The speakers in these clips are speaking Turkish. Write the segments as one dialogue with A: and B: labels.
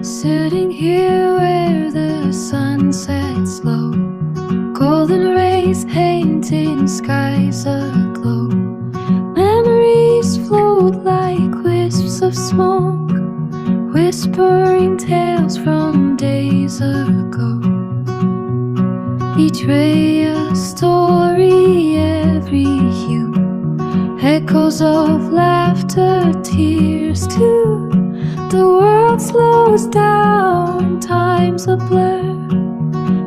A: Sitting here where the sun sets low, golden rays painting skies aglow. Memories float like wisps of smoke, whispering tales from days ago. Each ray a story, every hue, echoes of laughter, tears too. The world slows down, time's a blur.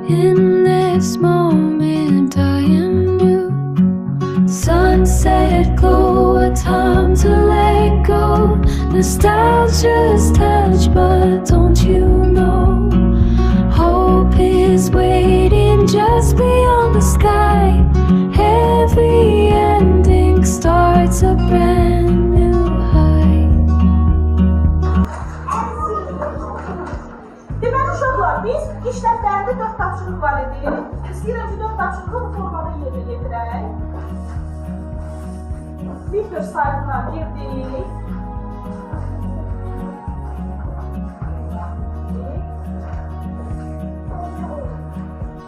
A: In this moment I am new. Sunset glow, a time to let go. Nostalgia's touch, but don't you know, hope is waiting just beyond the sky. Every ending starts a brand new high.
B: Deməli uşaqlar, biz iş dəftərində 4 tapşırıq var idi. İstəyirəm ki, 4 tapşırığı bu formada yerinə yetirək. Video saytına girdik.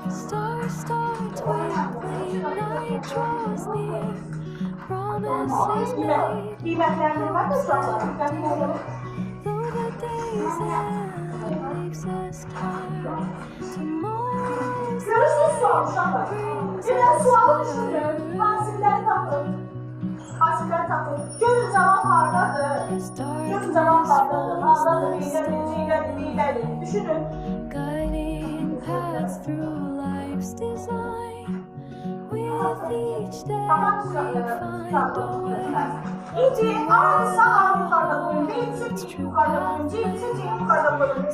A: Stars start twinkling, night draws near. Promises made,
B: Qiymətləndirmə də uşaqlar, diqqətli olun.
A: though the days end, makes us tired. Tomorrow's
B: Görürsünüz sual uşaqlar. Biraz sualı düşünün, hasilləri tapın. Hasilləri tapın. Görün cavab haradadır. Görün cavab haradadır. Haradadır, neylədir. Düşünün.
A: guiding paths through life's design. With each day we find a way.
B: İnci sağ yukarıda koyun, C yukarıda koyun, C yukarıda koyun.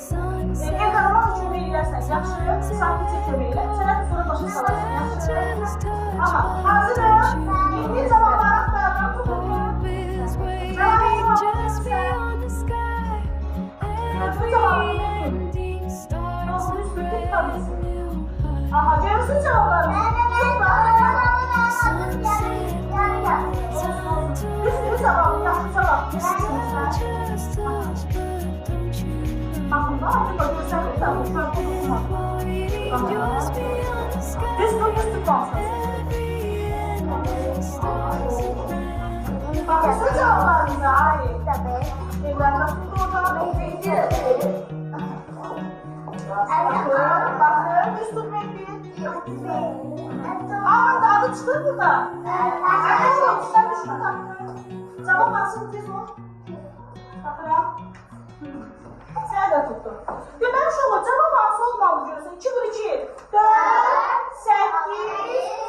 B: Yakalamak için verirlersen yaxşı, sakitçe kömeyle. Sen sonra başa salarsın, yaxşı. Ama hazırım. İndi cevapları aktardan tutuyor.
A: Just beyond the sky, every ending starts a brand new high.
B: Aha, görürsün cevapları. Üstünü cevabı, yaxşı cevap.
A: Just touch, but don't you know,
B: Bakın da artık görsəlir də, bu şarkı tutmaq.
A: just beyond the sky,
B: Üstü qalsın.
A: every ending starts a brand new
B: Bakın, su cevaplarınıza ait. Evlərdə tutuyorlar, bakın, üst tutmayın bir. Adı çıkır burada. Sen düşme taktın. Cevap alsın tez ol. Bakıram. Sen de tuttun. Deməli uşaqlar, cevap alsın olmalı görürsən. 2 vur 2. 4, 8,